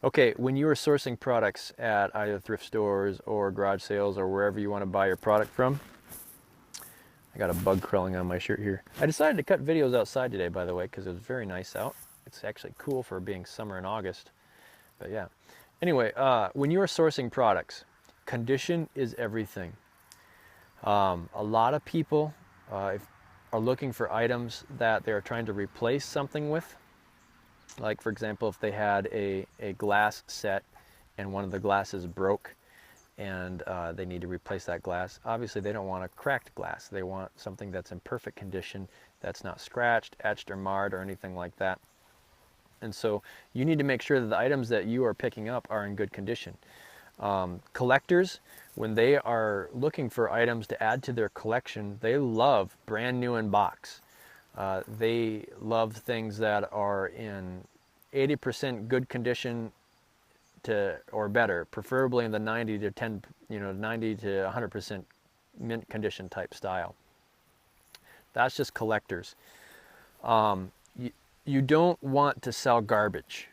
Okay, when you are sourcing products at either thrift stores or garage sales or wherever you want to buy your product from, I got a bug crawling on my shirt here. I decided to cut videos outside today, by the way, because it was very nice out. It's actually cool for being summer in August, but yeah. Anyway, when you are sourcing products, condition is everything. A lot of people are looking for items that they're trying to replace something with. Like, for example, if they had a glass set and one of the glasses broke and they need to replace that glass, obviously they don't want a cracked glass. They want something that's in perfect condition, that's not scratched, etched, or marred, or anything like that. And so you need to make sure that the items that you are picking up are in good condition. Collectors, when they are looking for items to add to their collection, they love brand new in box. They love things that are in 80% good condition or better, preferably in the 90 to 100% mint condition type style. That's just collectors. You don't want to sell garbage.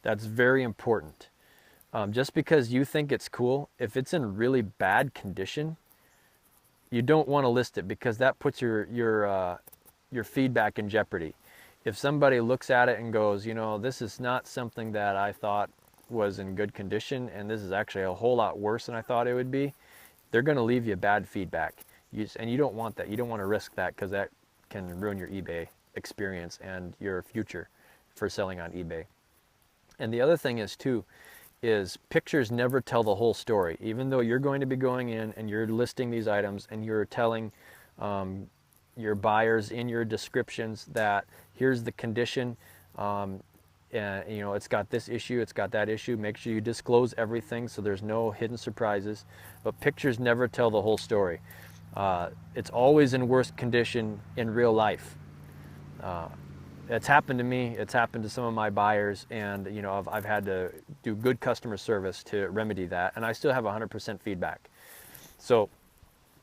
That's very important. Just because you think it's cool, if it's in really bad condition, you don't want to list it, because that puts your feedback in jeopardy. If somebody looks at it and goes, you know, this is not something that I thought was in good condition, and this is actually a whole lot worse than I thought it would be, they're going to leave you bad feedback. And you don't want that. You don't want to risk that, because that can ruin your eBay experience and your future for selling on eBay. And the other thing is too, is pictures never tell the whole story. Even though you're going to be going in and you're listing these items and you're telling your buyers in your descriptions that here's the condition, and you know, it's got this issue, it's got that issue. Make sure you disclose everything so there's no hidden surprises. But pictures never tell the whole story. It's always in worse condition in real life. It's happened to me, it's happened to some of my buyers, and you know, I've had to do good customer service to remedy that, and I still have 100% feedback. So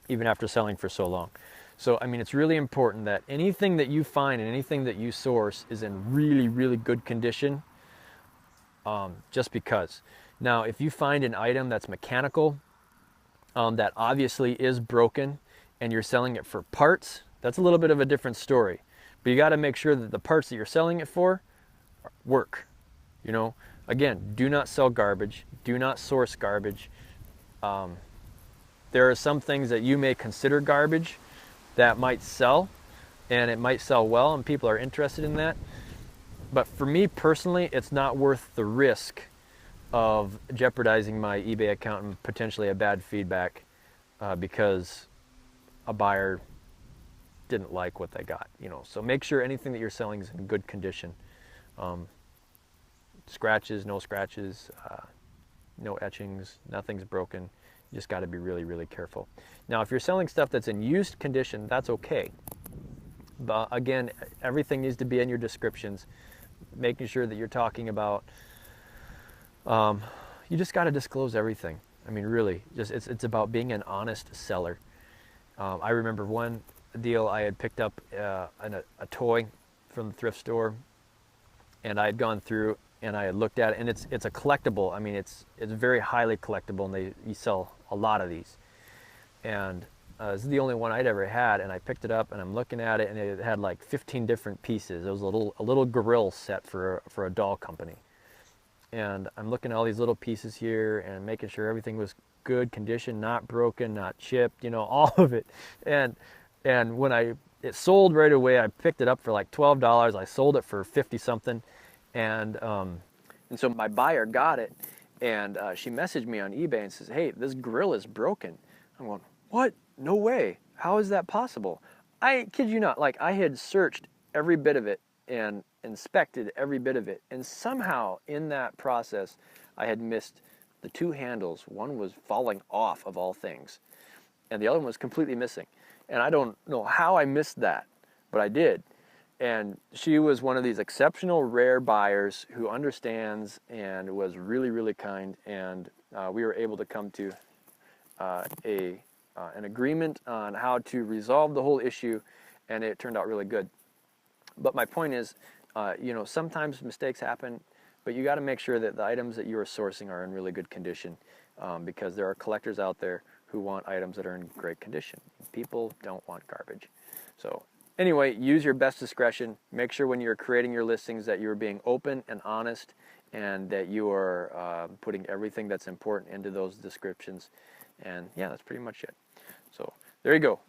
even after selling for so long. So I mean, it's really important that anything that you find and anything that you source is in really, really good condition, just because. Now, if you find an item that's mechanical, that obviously is broken, and you're selling it for parts, that's a little bit of a different story. But you got to make sure that the parts that you're selling it for work. You know, again, do not sell garbage. Do not source garbage. There are some things that you may consider garbage that might sell, and it might sell well, and people are interested in that. But for me personally, it's not worth the risk of jeopardizing my eBay account and potentially a bad feedback because a buyer didn't like what they got, you know. So make sure anything that you're selling is in good condition. Scratches, no scratches, no etchings, nothing's broken. You just got to be really, really careful. Now, if you're selling stuff that's in used condition, that's okay. But again, everything needs to be in your descriptions, making sure that you're talking about, you just got to disclose everything. I mean, really, just it's about being an honest seller. I remember one deal I had picked up a toy from the thrift store, and I had gone through and I had looked at it, and it's a collectible. I mean, it's very highly collectible, and you sell a lot of these. And this is the only one I'd ever had, and I picked it up and I'm looking at it, and it had like 15 different pieces. It was a little grill set for a doll company. And I'm looking at all these little pieces here and making sure everything was good condition, not broken, not chipped, you know, all of it. And when it sold right away, I picked it up for like $12. I sold it for 50 something. And so my buyer got it, and she messaged me on eBay and says, "Hey, this grill is broken." I'm going, "What? No way. How is that possible?" I kid you not, like I had searched every bit of it and inspected every bit of it, and somehow in that process I had missed the two handles. One was falling off of all things, and the other one was completely missing. And I don't know how I missed that, but I did. And she was one of these exceptional rare buyers who understands and was really, really kind, and we were able to come to an agreement on how to resolve the whole issue, and it turned out really good. But my point is, you know, sometimes mistakes happen, but you got to make sure that the items that you are sourcing are in really good condition, because there are collectors out there who want items that are in great condition. People don't want garbage. So anyway, use your best discretion. Make sure when you're creating your listings that you're being open and honest, and that you are putting everything that's important into those descriptions. And yeah, that's pretty much it. So there you go.